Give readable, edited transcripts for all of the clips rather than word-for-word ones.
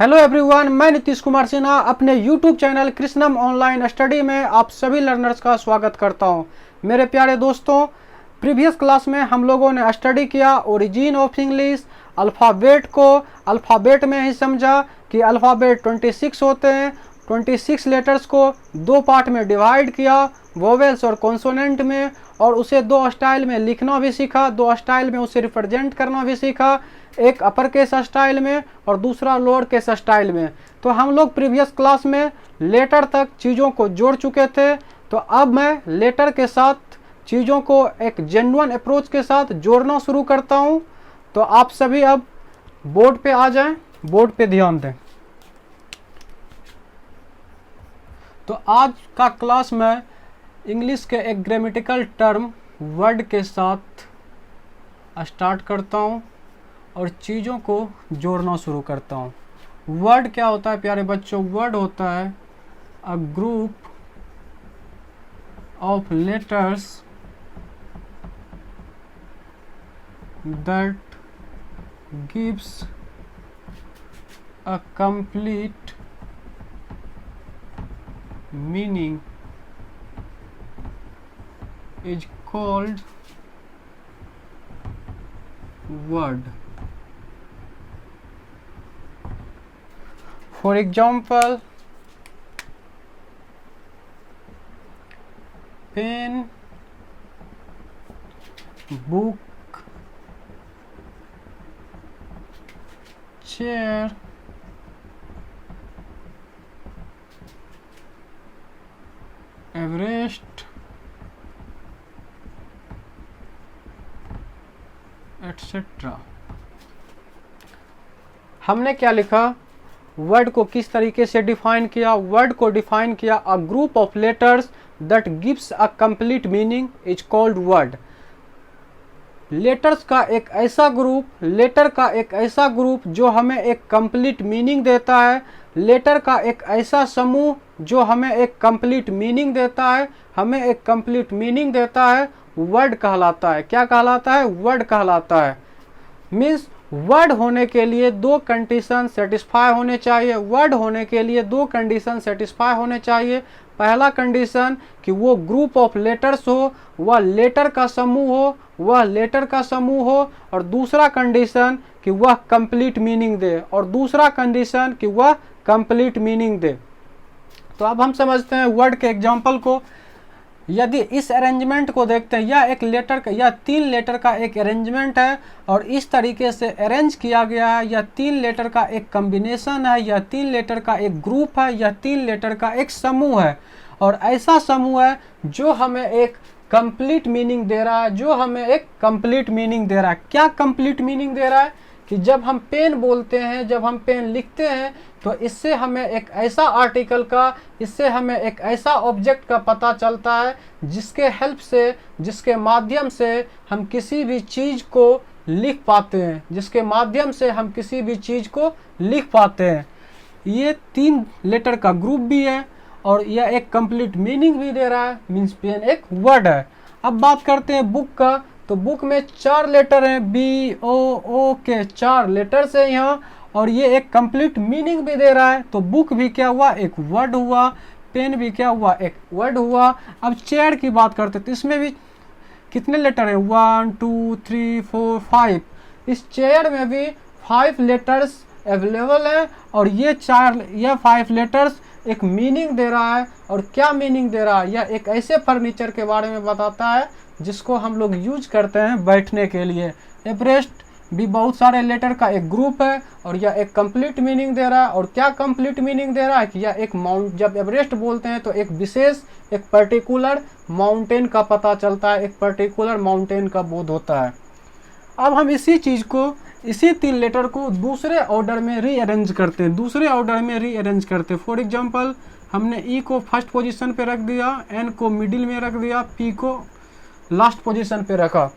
Hello everyone, मैं नीतीश कुमार सिन्हा अपने YouTube channel कृष्णम online study में आप सभी लर्नर्स का स्वागत करता हूं। मेरे प्यारे दोस्तों, प्रीवियस क्लास में हम लोगों ने स्टडी किया ओरिजिन ऑफ इंग्लिश, अल्फ़ाबेट को अल्फ़ाबेट में ही समझा कि अल्फ़ाबेट 26 होते हैं। 26 लेटर्स को दो पार्ट में डिवाइड किया, वोवेल्स और कॉन्सोनेंट में, और उसे दो स्टाइल में लिखना भी सीखा, दो स्टाइल में उसे रिप्रेजेंट करना भी सीखा, एक अपर केस स्टाइल में और दूसरा लोअर केस स्टाइल में। तो हम लोग प्रीवियस क्लास में लेटर तक चीज़ों को जोड़ चुके थे। तो अब मैं लेटर के साथ चीज़ों को एक जेन्युइन अप्रोच के साथ जोड़ना शुरू करता हूँ। तो आप सभी अब बोर्ड पे आ जाएं, बोर्ड पे ध्यान दें। तो आज का क्लास मैं इंग्लिश के एक ग्रामेटिकल टर्म वर्ड के साथ स्टार्ट करता हूँ और चीज़ों को जोड़ना शुरू करता हूँ। वर्ड क्या होता है प्यारे बच्चों? वर्ड होता है a group of letters that gives a complete meaning is called word. For example, pen, book, chair, Everest, etcetera. हमने क्या लिखा? वर्ड को किस तरीके से डिफाइन किया? वर्ड को डिफाइन किया a group of letters that gives a complete meaning is called word. Letters का एक ऐसा ग्रुप, लेटर का एक ऐसा ग्रुप जो हमें एक कंप्लीट मीनिंग देता है, लेटर का एक ऐसा समूह जो हमें एक कंप्लीट मीनिंग देता है, हमें एक कंप्लीट मीनिंग देता है, वर्ड कहलाता है। क्या कहलाता है? वर्ड कहलाता है। मीन्स वर्ड होने के लिए दो कंडीशन सेटिस्फाई होने चाहिए। वर्ड होने के लिए दो कंडीशन सेटिस्फाई होने चाहिए। पहला कंडीशन कि वो ग्रुप ऑफ लेटर्स हो, वह लेटर का समूह हो, वह लेटर का समूह हो, और दूसरा कंडीशन कि वह कंप्लीट मीनिंग दे, और दूसरा कंडीशन कि वह कंप्लीट मीनिंग दे। तो अब हम समझते हैं वर्ड के एग्जाम्पल को। यदि इस अरेंजमेंट को देखते हैं, यह एक लेटर का, यह 3 लेटर का एक अरेंजमेंट है और इस तरीके से अरेंज किया गया है। यह 3 लेटर का एक कॉम्बिनेशन है, यह 3 लेटर का एक ग्रुप है, यह 3 लेटर का एक समूह है, और ऐसा समूह है जो हमें एक कंप्लीट मीनिंग दे रहा है, जो हमें एक कंप्लीट मीनिंग दे रहा है। क्या कंप्लीट मीनिंग दे रहा है? कि जब हम पेन बोलते हैं, जब हम पेन लिखते हैं, तो इससे हमें एक ऐसा आर्टिकल का, इससे हमें एक ऐसा ऑब्जेक्ट का पता चलता है जिसके हेल्प से, जिसके माध्यम से हम किसी भी चीज़ को लिख पाते हैं, जिसके माध्यम से हम किसी भी चीज़ को लिख पाते हैं। ये 3 लेटर का ग्रुप भी है और यह एक कंप्लीट मीनिंग भी दे रहा है। मीन्स पेन एक वर्ड है। अब बात करते हैं बुक का। तो बुक में 4 लेटर हैं, BOO के 4 लेटर्स हैं यहाँ, और ये एक कंप्लीट मीनिंग भी दे रहा है। तो बुक भी क्या हुआ? एक वर्ड हुआ। पेन भी क्या हुआ? एक वर्ड हुआ। अब चेयर की बात करते हैं तो इसमें भी कितने लेटर हैं? 1 2 3 4 5। इस चेयर में भी 5 लेटर्स अवेलेबल है, और ये 5 लेटर्स एक मीनिंग दे रहा है। और क्या मीनिंग दे रहा है? यह एक ऐसे फर्नीचर के बारे में बताता है जिसको हम लोग यूज करते हैं बैठने के लिए। एवरेस्ट भी बहुत सारे लेटर का एक ग्रुप है और यह एक कंप्लीट मीनिंग दे रहा है। और क्या कंप्लीट मीनिंग दे रहा है? कि यह एक जब एवरेस्ट बोलते हैं तो एक विशेष, एक पर्टिकुलर माउंटेन का पता चलता है, एक पर्टिकुलर माउंटेन का बोध होता है। अब हम इसी चीज़ को, इसी 3 लेटर को दूसरे ऑर्डर में रीअरेंज करते हैं, दूसरे ऑर्डर में रीअरेंज करते हैं। फॉर एग्जांपल, हमने ई को फर्स्ट पोजीशन पे रख दिया, एन को मिडिल में रख दिया, पी को लास्ट पोजीशन पे रखा।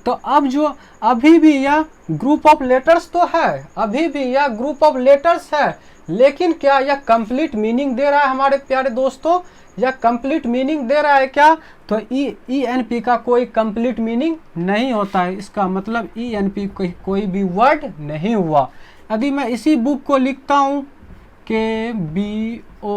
तो अब जो अभी भी यह ग्रुप ऑफ लेटर्स तो है, अभी भी यह ग्रुप ऑफ लेटर्स है, लेकिन क्या यह कंप्लीट मीनिंग दे रहा है हमारे प्यारे दोस्तों? यह कंप्लीट मीनिंग दे रहा है क्या? तो ई एन पी का कोई कंप्लीट मीनिंग नहीं होता है। इसका मतलब ई एन पी कोई भी वर्ड नहीं हुआ। यदि मैं इसी बुक को लिखता हूँ KBOO,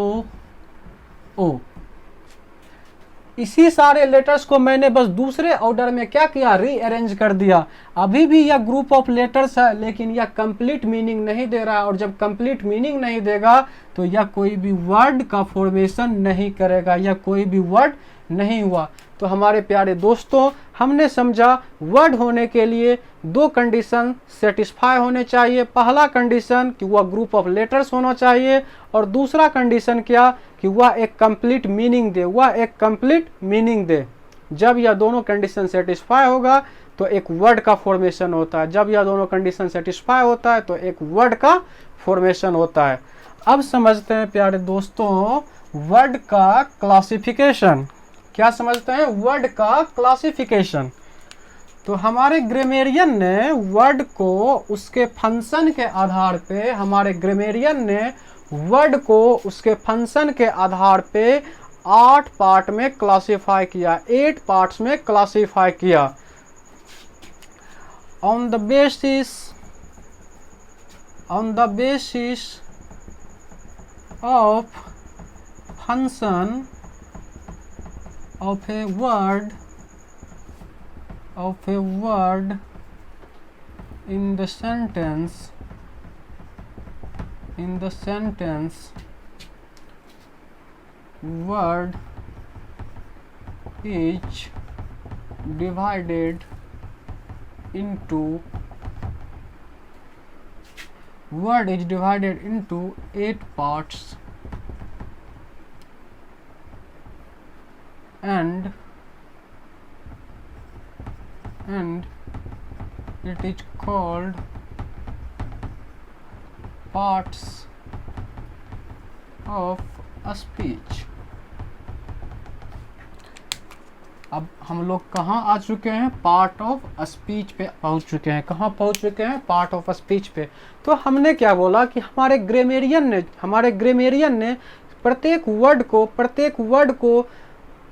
इसी सारे लेटर्स को मैंने बस दूसरे ऑर्डर में क्या किया, रीअरेंज कर दिया। अभी भी यह ग्रुप ऑफ लेटर्स है, लेकिन यह कंप्लीट मीनिंग नहीं दे रहा है, और जब कंप्लीट मीनिंग नहीं देगा तो यह कोई भी वर्ड का फॉर्मेशन नहीं करेगा, यह कोई भी वर्ड नहीं हुआ। तो हमारे प्यारे दोस्तों, हमने समझा वर्ड होने के लिए दो कंडीशन सेटिस्फाई होने चाहिए। पहला कंडीशन कि वह ग्रुप ऑफ लेटर्स होना चाहिए, और दूसरा कंडीशन क्या कि वह एक कंप्लीट मीनिंग दे, वह एक कंप्लीट मीनिंग दे। जब यह दोनों कंडीशन सेटिस्फाई होगा तो एक वर्ड का फॉर्मेशन होता है, जब यह दोनों कंडीशन सेटिस्फाई होता है तो एक वर्ड का फॉर्मेशन होता है। अब समझते हैं प्यारे दोस्तों वर्ड का क्लासिफिकेशन। क्या समझते हैं? वर्ड का क्लासिफिकेशन। तो हमारे ग्रामेरियन ने वर्ड को उसके फंक्शन के आधार पे, हमारे ग्रामेरियन ने वर्ड को उसके फंक्शन के आधार पे 8 पार्ट में क्लासिफाई किया, 8 पार्ट्स में क्लासिफाई किया। On the basis of function of a word in the sentence word is divided into 8 parts, and it is called parts of a speech। अब हम लोग कहाँ आ चुके हैं? पार्ट ऑफ स्पीच पे पहुंच चुके हैं। कहाँ पहुंच चुके हैं? पार्ट ऑफ स्पीच पे। तो हमने क्या बोला कि हमारे ग्रामेरियन ने प्रत्येक वर्ड को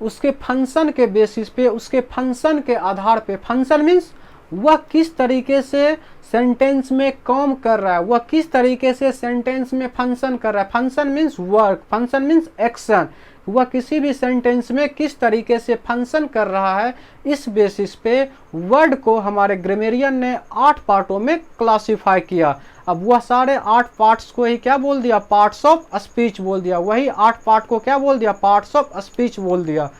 उसके फंक्शन के बेसिस पे, उसके फंक्शन के आधार पे, फंक्शन मीन्स वह किस तरीके से सेंटेंस में काम कर रहा है, वह किस तरीके से सेंटेंस में फंक्शन कर रहा है। Function means work, function means action, वह किसी भी सेंटेंस में किस तरीके से फंक्शन कर रहा है। इस बेसिस पे वर्ड को हमारे ग्रामेरियन ने 8 पार्टों में क्लासिफाई किया। अब वह सारे 8 पार्ट्स को ही क्या बोल दिया? पार्ट्स ऑफ स्पीच बोल दिया। वही 8 पार्ट को क्या बोल दिया? पार्ट्स ऑफ स्पीच बोल दिया।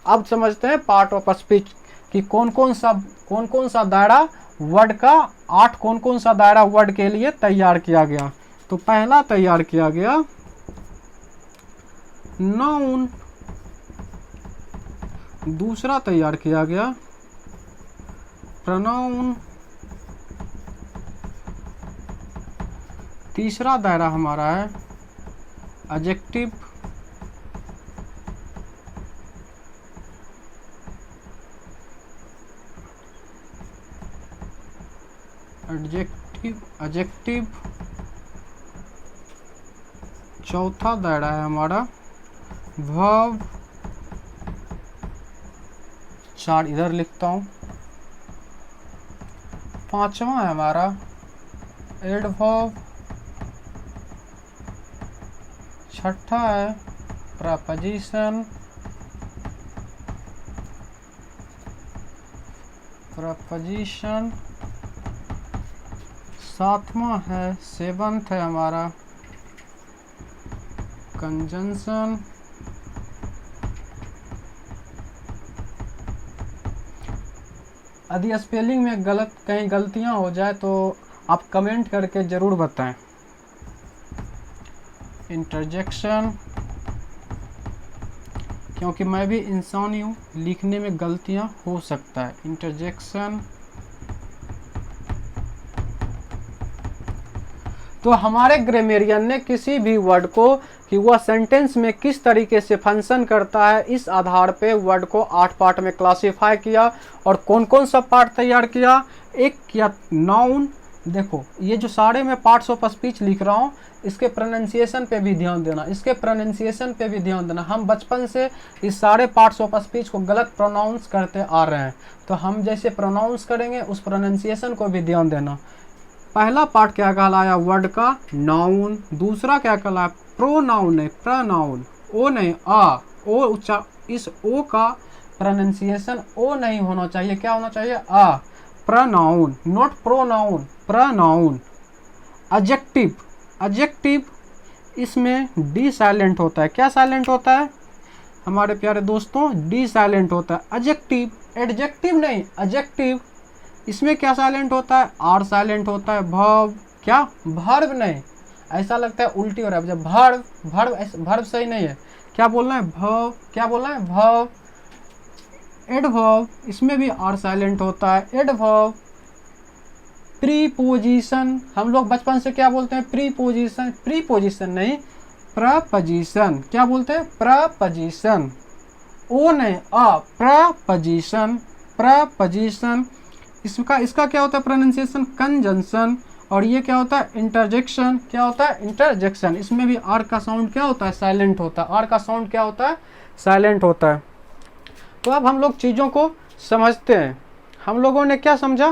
अब समझते हैं पार्ट ऑफ स्पीच कि कौन कौन सा दायरा वर्ड का, 8 कौन सा दायरा वर्ड के लिए तैयार किया गया। तो पहला तैयार किया गया नाउन, दूसरा तैयार किया गया प्रोनाउन, तीसरा दायरा हमारा है एडजेक्टिव, चौथा दायरा है हमारा वर्ब, 4 इधर लिखता हूँ। पांचवा है हमारा एडवर्ब, छठा है प्रपोजिशन, सातवां है, 7th है हमारा कंजंक्शन, यदि स्पेलिंग में कहीं गलतियां हो जाए तो आप कमेंट करके ज़रूर बताएं। इंटरजेक्शन, क्योंकि मैं भी इंसान ही हूँ, लिखने में गलतियां हो सकता है। इंटरजेक्शन। तो हमारे ग्रामेरियन ने किसी भी वर्ड को कि वह सेंटेंस में किस तरीके से फंक्शन करता है, इस आधार पे वर्ड को 8 पार्ट में क्लासिफाई किया। और कौन कौन सा पार्ट तैयार किया? एक किया नाउन। देखो ये जो सारे मैं पार्ट्स ऑफ स्पीच लिख रहा हूँ, इसके प्रोनाउंसिएशन पे भी ध्यान देना, हम बचपन से इस सारे पार्ट्स ऑफ स्पीच को गलत प्रोनाउंस करते आ रहे हैं, तो हम जैसे प्रोनाउंस करेंगे उस प्रोनाउंसिएशन को भी ध्यान देना। पहला पार्ट क्या कहलाया वर्ड का, नाउन। दूसरा क्या कहलाया, प्रोनाउन है, प्रनाउन, ओ नहीं आ, ओ उच्चार, इस ओ का प्रोनाउंसिएशन ओ नहीं होना चाहिए, क्या होना चाहिए, आ। Pronoun, not pronoun, pronoun. Adjective, adjective इसमें डी साइलेंट होता है, क्या साइलेंट होता है हमारे प्यारे दोस्तों, डी साइलेंट होता है। एडजेक्टिव, एडजेक्टिव नहीं, एडजेक्टिव इसमें क्या साइलेंट होता है, आर साइलेंट होता है। वर्ब, क्या वर्ब नहीं, ऐसा लगता है उल्टी हो रहा है, जब वर्ब, वर्ब सही नहीं है, क्या बोलना है, वर्ब, क्या बोलना है, वर्ब। एडवर्ब, इसमें भी आर साइलेंट होता है, एडवर्ब। प्रीपोजिशन, हम लोग बचपन से क्या बोलते हैं, प्रीपोजिशन, प्रीपोजिशन नहीं, प्रपोजिशन, क्या बोलते हैं, प्रपोजिशन, ओ नहीं आ, प्रपोजिशन, प्रपोजिशन। इसका क्या होता है प्रोनाउंसिएशन, कंजंक्शन। और ये क्या होता है, इंटरजेक्शन, क्या होता है, इंटरजेक्शन। इसमें भी आर का साउंड क्या होता है, साइलेंट होता है, आर का साउंड क्या होता है, साइलेंट होता है। तो अब हम लोग चीज़ों को समझते हैं। हम लोगों ने क्या समझा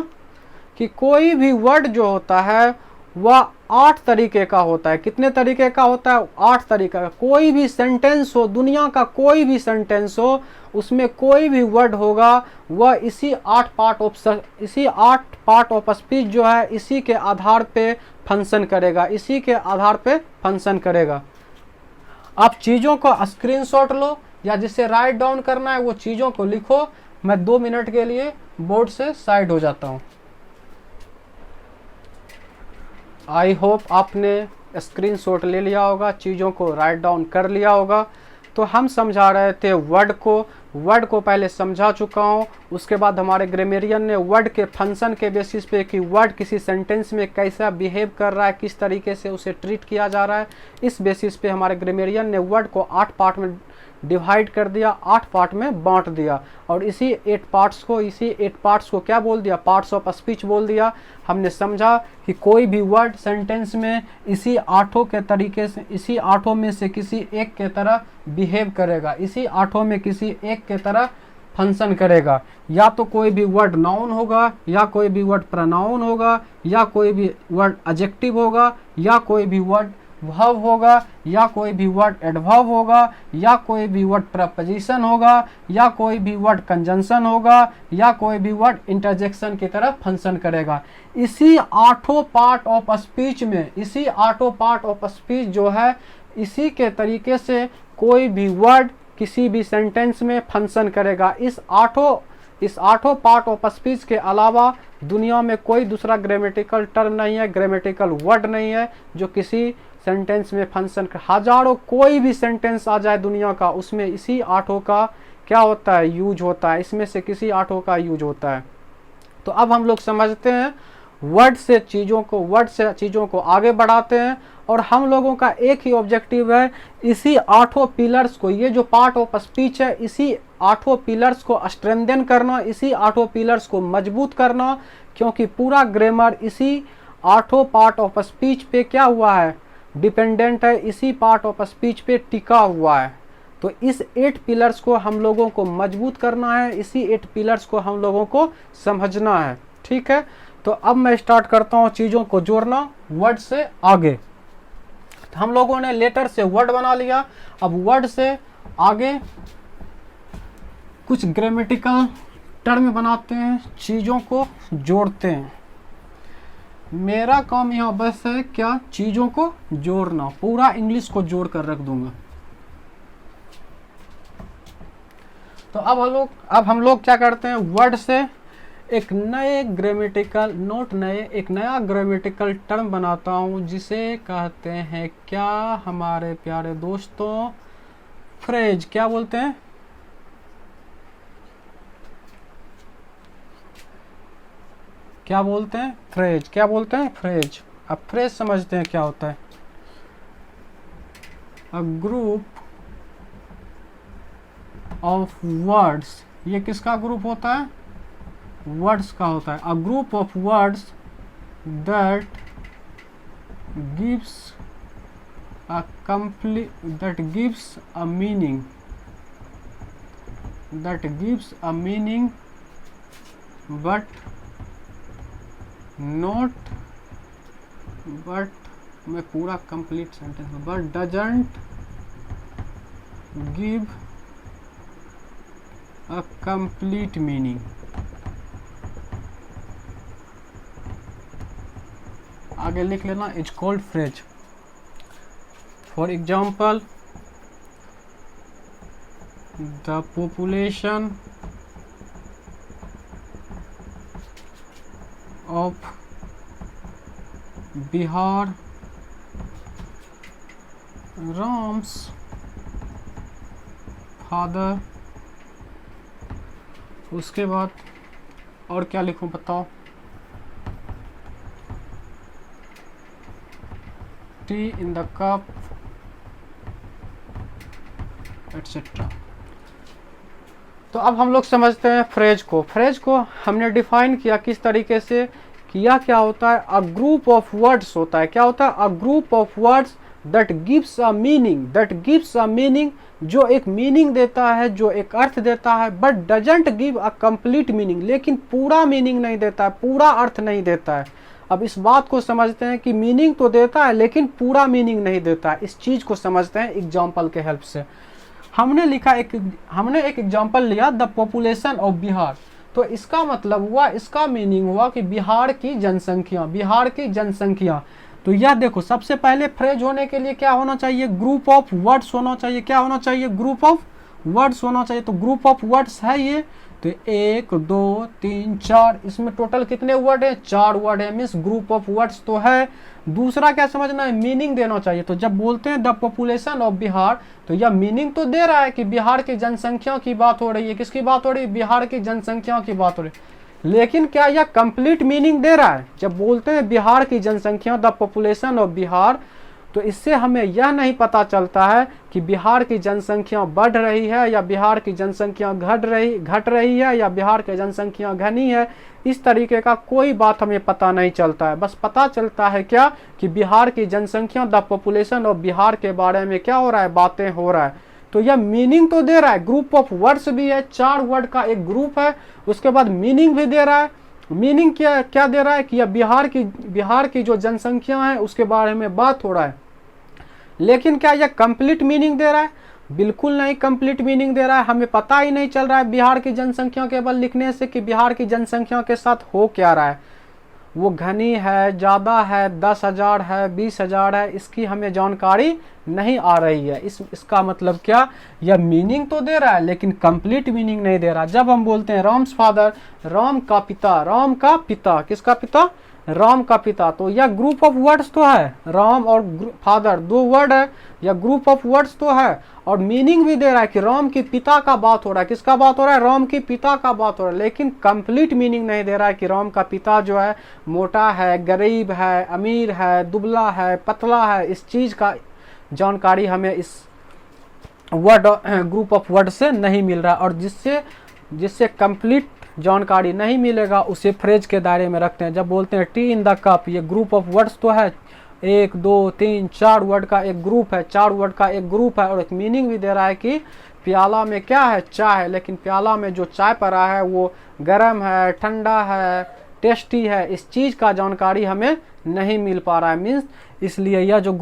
कि कोई भी वर्ड जो होता है वह 8 तरीके का होता है। कितने तरीके का होता है, 8 तरीके का। कोई भी सेंटेंस हो, दुनिया का कोई भी सेंटेंस हो, उसमें कोई भी वर्ड होगा वह इसी 8 पार्ट ऑफ स्पीच जो है इसी के आधार पे फंक्शन करेगा, इसी के आधार पे फंक्शन करेगा। आप चीज़ों को स्क्रीनशॉट लो या जिसे राइट डाउन करना है वो चीज़ों को लिखो। मैं 2 मिनट के लिए बोर्ड से साइड हो जाता हूँ। आई होप आपने स्क्रीनशॉट ले लिया होगा, चीज़ों को राइट डाउन कर लिया होगा। तो हम समझा रहे थे वर्ड को पहले समझा चुका हूँ। उसके बाद हमारे ग्रामरियन ने वर्ड के फंक्शन के बेसिस पे कि वर्ड किसी सेंटेंस में कैसा बिहेव कर रहा है, किस तरीके से उसे ट्रीट किया जा रहा है, इस बेसिस पे हमारे ग्रामरियन ने वर्ड को 8 पार्ट में डिवाइड कर दिया, 8 पार्ट में बांट दिया। और इसी 8 पार्ट्स को क्या बोल दिया, पार्ट्स ऑफ स्पीच बोल दिया। हमने समझा कि कोई भी वर्ड सेंटेंस में इसी 8 के तरीके से, इसी 8 में से किसी एक के तरह बिहेव करेगा, इसी 8 में किसी एक के तरह फंक्शन करेगा। या तो कोई भी वर्ड नाउन होगा, या कोई भी वर्ड प्रोनाउन होगा, या कोई भी वर्ड एडजेक्टिव होगा, या कोई भी वर्ड वर्ब होगा, या कोई भी वर्ड एडवर्ब होगा, या कोई भी वर्ड प्रपोजिशन होगा, या कोई भी वर्ड कंजंक्शन होगा, या कोई भी वर्ड इंटरजेक्शन की तरह फंक्शन करेगा। इसी 8 पार्ट ऑफ स्पीच में, इसी 8 पार्ट ऑफ स्पीच जो है इसी के तरीके से कोई भी वर्ड किसी भी सेंटेंस में फंक्शन करेगा। इस आठों पार्ट ऑफ स्पीच के अलावा दुनिया में कोई दूसरा ग्रामेटिकल टर्म नहीं है, ग्रामेटिकल वर्ड नहीं है जो किसी सेंटेंस में फंक्शन कर। हजारों कोई भी सेंटेंस आ जाए दुनिया का, उसमें इसी 8 का क्या होता है, यूज होता है, इसमें से किसी 8 का यूज होता है। तो अब हम लोग समझते हैं वर्ड से चीज़ों को आगे बढ़ाते हैं। और हम लोगों का एक ही ऑब्जेक्टिव है, इसी 8 पिलर्स को, ये जो पार्ट ऑफ स्पीच है, इसी 8 पिलर्स को स्ट्रेंथन करना, इसी 8 पिलर्स को मजबूत करना। क्योंकि पूरा ग्रामर इसी 8 पार्ट ऑफ स्पीच पे क्या हुआ है, डिपेंडेंट है, इसी पार्ट ऑफ स्पीच पे टिका हुआ है। तो इस 8 पिलर्स को हम लोगों को मजबूत करना है, इसी 8 पिलर्स को हम लोगों को समझना है। ठीक है, तो अब मैं स्टार्ट करता हूँ चीज़ों को जोड़ना वर्ड से आगे। तो हम लोगों ने लेटर से वर्ड बना लिया, अब वर्ड से आगे कुछ ग्रामेटिकल टर्म बनाते हैं, चीज़ों को जोड़ते हैं। मेरा काम यहाँ बस है क्या, चीज़ों को जोड़ना, पूरा इंग्लिश को जोड़ कर रख दूंगा। तो अब हम लोग क्या करते हैं, वर्ड से एक नया ग्रामेटिकल टर्म बनाता हूँ जिसे कहते हैं क्या हमारे प्यारे दोस्तों, फ्रेज। क्या बोलते हैं, क्या बोलते हैं, फ्रेज। क्या बोलते हैं, फ्रेज। अब फ्रेज समझते हैं क्या होता है। अ ग्रुप ऑफ वर्ड्स, ये किसका ग्रुप होता है, वर्ड्स का होता है। A group of words that gives a meaning but not but मैं पूरा complete sentence, but doesn't give a complete meaning. आगे लिख लेना, is called phrase. For example, the population of Bihar Ram's father. उसके बाद और क्या लिखूं बताओ, T in the cup etcetera. तो अब हम लोग समझते हैं फ्रेज को। फ्रेज को हमने डिफाइन किया किस तरीके से किया, क्या होता है, अ ग्रुप ऑफ वर्ड्स होता है। क्या होता है, a group of words that gives a meaning, that gives a meaning, जो एक मीनिंग देता है, जो एक अर्थ देता है, but doesn't give a complete meaning, लेकिन पूरा मीनिंग नहीं देता है, पूरा अर्थ नहीं देता है। अब इस बात को समझते हैं कि मीनिंग तो देता है लेकिन पूरा मीनिंग नहीं देता है। इस चीज को समझते हैं एग्जाम्पल के हेल्प से। हमने एक एग्जाम्पल लिया, द पॉपुलेशन ऑफ बिहार। तो इसका मतलब हुआ, इसका मीनिंग हुआ कि बिहार की जनसंख्या, बिहार की जनसंख्या। तो यह देखो, सबसे पहले फ्रेज होने के लिए क्या होना चाहिए, ग्रुप ऑफ वर्ड्स होना चाहिए। क्या होना चाहिए, ग्रुप ऑफ वर्ड्स होना चाहिए। तो ग्रुप ऑफ वर्ड्स है ये। तो 1 2 3 4, इसमें टोटल कितने वर्ड है, 4 वर्ड है, मीन्स ग्रुप ऑफ वर्ड्स तो है। दूसरा क्या समझना है, मीनिंग देना चाहिए। तो जब बोलते हैं द पॉपुलेशन ऑफ बिहार, तो यह मीनिंग तो दे रहा है कि बिहार की जनसंख्या की बात हो रही है। किसकी बात हो रही है, बिहार की जनसंख्या की बात हो रही है। लेकिन क्या यह कंप्लीट मीनिंग दे रहा है। जब बोलते हैं बिहार की जनसंख्या, द पॉपुलेशन ऑफ बिहार, तो इससे हमें यह नहीं पता चलता है कि बिहार की जनसंख्या बढ़ रही है या बिहार की जनसंख्या घट रही है या बिहार की जनसंख्या घनी है। इस तरीके का कोई बात हमें पता नहीं चलता है। बस पता चलता है क्या, कि बिहार की जनसंख्या, द पॉपुलेशन ऑफ बिहार के बारे में क्या हो रहा है, बातें हो रहा है। तो यह मीनिंग तो दे रहा है, ग्रुप ऑफ वर्ड्स भी है, 4 वर्ड का एक ग्रुप है। उसके बाद मीनिंग भी दे रहा है। मीनिंग क्या क्या दे रहा है कि यह बिहार की जो जनसंख्या है उसके बारे में बात हो रहा है। लेकिन क्या यह कंप्लीट मीनिंग दे रहा है, बिल्कुल नहीं कंप्लीट मीनिंग दे रहा है। हमें पता ही नहीं चल रहा है बिहार की जनसंख्या केवल लिखने से कि बिहार की जनसंख्या के साथ हो क्या रहा है, वो घनी है, ज़्यादा है, 10,000 है, 20,000 है, इसकी हमें जानकारी नहीं आ रही है। इसका मतलब क्या, यह मीनिंग तो दे रहा है लेकिन कंप्लीट मीनिंग नहीं दे रहा। जब हम बोलते हैं राम्स फादर, राम का पिता, राम का पिता, किसका पिता, राम का पिता, तो यह ग्रुप ऑफ वर्ड्स तो है, राम और फादर 2 वर्ड है, यह ग्रुप ऑफ वर्ड्स तो है। और मीनिंग भी दे रहा है कि राम के पिता का बात हो रहा है। किसका बात हो रहा है, राम के पिता का बात हो रहा है। लेकिन कंप्लीट मीनिंग नहीं दे रहा है कि राम का पिता जो है मोटा है, गरीब है, अमीर है, दुबला है, पतला है। इस चीज का जानकारी हमें इस वर्ड ग्रुप ऑफ वर्ड से नहीं मिल रहा। और जिससे कंप्लीट जानकारी नहीं मिलेगा उसे फ्रेज के दायरे में रखते हैं। जब बोलते हैं टी इन द कप, ये ग्रुप ऑफ वर्ड्स तो है, 1 2 3 4 वर्ड का एक ग्रुप है, 4 वर्ड का एक ग्रुप है। और एक मीनिंग भी दे रहा है कि प्याला में क्या है, चाय है, लेकिन प्याला में जो चाय पड़ा है वो गर्म है, ठंडा है, टेस्टी है। इस चीज़ का जानकारी हमें नहीं मिल पा रहा है। मीन्स इसलिए यह जो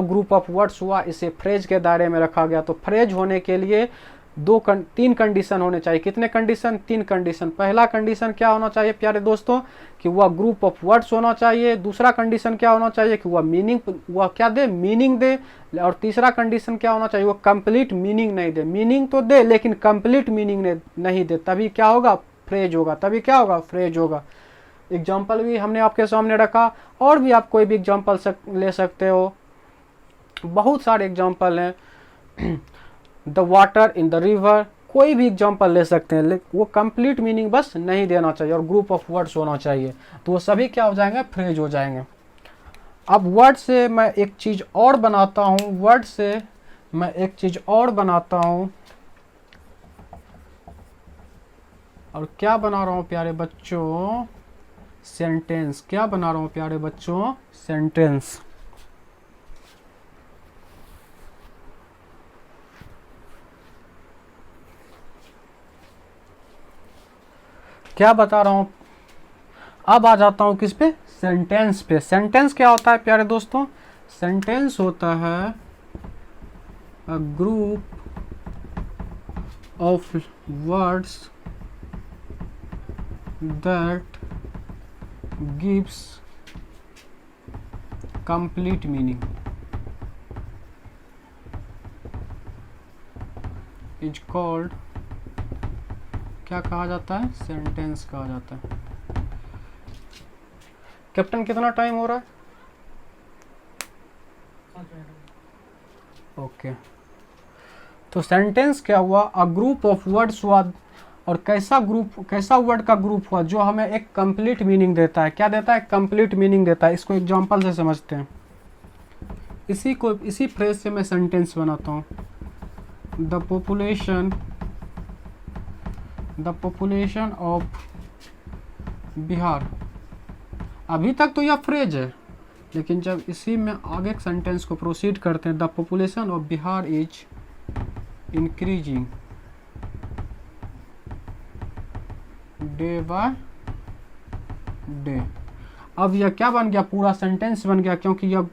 ग्रुप ऑफ वर्ड्स हुआ इसे फ्रेज के दायरे में रखा गया। तो फ्रेज होने के लिए 3 कंडीशन होने चाहिए। कितने कंडीशन, 3 कंडीशन। पहला कंडीशन क्या होना चाहिए प्यारे दोस्तों, कि वह ग्रुप ऑफ वर्ड्स होना चाहिए। दूसरा कंडीशन क्या होना चाहिए, कि वह क्या दे, मीनिंग दे। और तीसरा कंडीशन क्या होना चाहिए, वो कंप्लीट मीनिंग नहीं दे। मीनिंग तो दे लेकिन कंप्लीट मीनिंग नहीं दे, तभी क्या होगा, फ्रेज होगा। तभी क्या होगा, फ्रेज होगा। एग्जाम्पल भी हमने आपके सामने रखा, और भी आप कोई भी एग्जाम्पल ले सकते हो, बहुत सारे एग्जाम्पल हैं। The water in the river, कोई भी एग्जाम्पल ले सकते हैं, लेकिन वो कंप्लीट मीनिंग बस नहीं देना चाहिए और ग्रुप ऑफ वर्ड्स होना चाहिए। तो वो सभी क्या हो जाएंगे, फ्रेज हो जाएंगे। अब वर्ड से मैं एक चीज़ और बनाता हूँ, और क्या बना रहा हूँ प्यारे बच्चों, सेंटेंस। क्या बना रहा हूँ प्यारे बच्चों, सेंटेंस। क्या बता रहा हूँ, अब आ जाता हूँ किस पे, सेंटेंस पे। सेंटेंस क्या होता है प्यारे दोस्तों, सेंटेंस होता है a group of words that gives complete meaning is called, क्या कहा जाता है, सेंटेंस कहा जाता है। कैप्टन कितना टाइम हो रहा है? ओके तो सेंटेंस क्या हुआ, अ ग्रुप ऑफ वर्ड्स हुआ, और कैसा ग्रुप, कैसा वर्ड का ग्रुप हुआ जो हमें एक कंप्लीट मीनिंग देता है। क्या देता है, कंप्लीट मीनिंग देता है। इसको एग्जांपल से समझते हैं। इसी फ्रेज से मैं सेंटेंस बनाता हूँ। The population of Bihar. अभी तक तो यह फ्रेज है, लेकिन जब इसी में आगे सेंटेंस को प्रोसीड करते हैं, the population of Bihar is increasing day by day. अब यह क्या बन गया, पूरा सेंटेंस बन गया, क्योंकि यह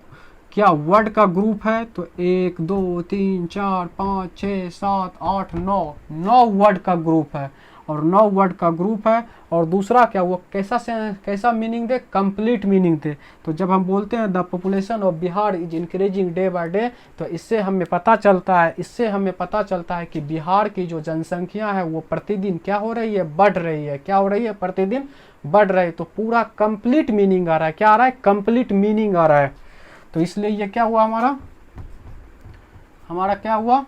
क्या वर्ड का ग्रुप है। तो 1 2 3 4 5 6 7 8 9 वर्ड का ग्रुप है, और 9 वर्ड का ग्रुप है। और दूसरा क्या, वो कैसा मीनिंग दे, कंप्लीट मीनिंग दे। तो जब हम बोलते हैं the population of Bihar is increasing day by day, तो इससे हमें पता चलता है कि बिहार की जो जनसंख्या है वो प्रतिदिन क्या हो रही है, बढ़ रही है। क्या हो रही है, प्रतिदिन बढ़ रही है। तो पूरा कंप्लीट मीनिंग आ रहा है। क्या आ रहा है, कंप्लीट मीनिंग आ रहा है। तो इसलिए ये क्या हुआ, हमारा क्या हुआ,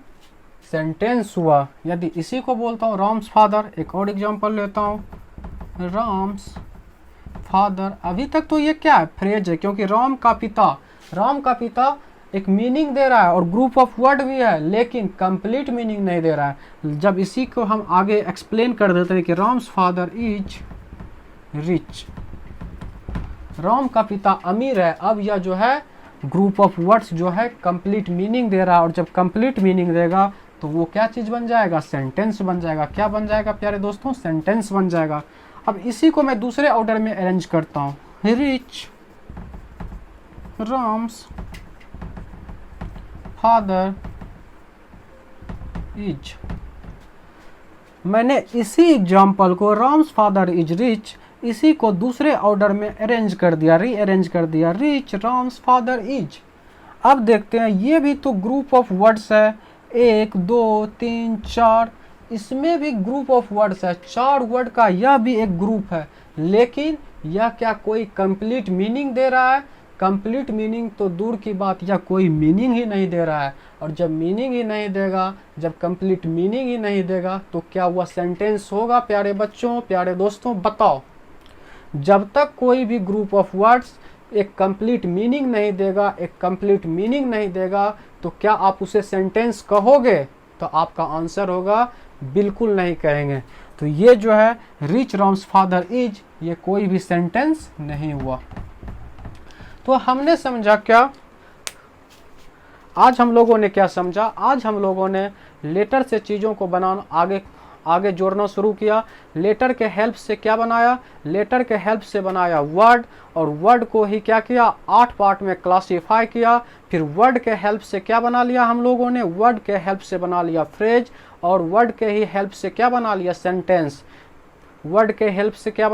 सेंटेंस हुआ। यदि इसी को बोलता हूँ राम्स फादर, एक और एग्जांपल लेता हूँ, राम्स फादर। अभी तक तो ये क्या है, फ्रेज है, क्योंकि राम का पिता एक मीनिंग दे रहा है और ग्रुप ऑफ वर्ड भी है, लेकिन कंप्लीट मीनिंग नहीं दे रहा है। जब इसी को हम आगे एक्सप्लेन कर देते हैं कि Ram's father is rich, Ram का पिता अमीर है, अब यह जो है ग्रुप ऑफ वर्ड्स जो है कंप्लीट मीनिंग दे रहा है। और जब कंप्लीट मीनिंग देगा तो वो क्या चीज बन जाएगा, सेंटेंस बन जाएगा। क्या बन जाएगा प्यारे दोस्तों, सेंटेंस बन जाएगा। अब इसी को मैं दूसरे ऑर्डर में अरेंज करता हूँ। रिच राम्स फादर इज, मैंने इसी एग्जाम्पल को राम्स फादर इज रिच, इसी को दूसरे ऑर्डर में अरेंज कर दिया, रीअरेंज कर दिया, रिच राम्स फादर इज। अब देखते हैं, ये भी तो ग्रुप ऑफ वर्ड्स है, 1 2 3 4, इसमें भी ग्रुप ऑफ वर्ड्स है, 4 वर्ड का यह भी एक ग्रुप है। लेकिन यह क्या कोई कंप्लीट मीनिंग दे रहा है, कंप्लीट मीनिंग तो दूर की बात, यह कोई मीनिंग ही नहीं दे रहा है। और जब मीनिंग ही नहीं देगा, जब कंप्लीट मीनिंग ही नहीं देगा, तो क्या हुआ, सेंटेंस होगा प्यारे बच्चों, प्यारे दोस्तों, बताओ। जब तक कोई भी ग्रुप ऑफ वर्ड्स एक कंप्लीट मीनिंग नहीं देगा, तो क्या आप उसे सेंटेंस कहोगे? तो आपका आंसर होगा बिल्कुल नहीं कहेंगे। तो ये जो है रिच राम्स फादर इज, ये कोई भी सेंटेंस नहीं हुआ। तो हमने समझा क्या, आज हम लोगों ने क्या समझा, आज हम लोगों ने लेटर से चीज़ों को बनाना आगे जोड़ना शुरू किया। लेटर के हेल्प से क्या बनाया, लेटर के हेल्प से बनाया वर्ड, और वर्ड को ही क्या किया, 8 पार्ट में क्लासीफाई किया। फिर वर्ड के हेल्प से क्या बना लिया हम लोगों ने, वर्ड के हेल्प से बना लिया फ्रेज, और वर्ड के ही हेल्प से क्या बना लिया, सेंटेंस। वर्ड के हेल्प से क्या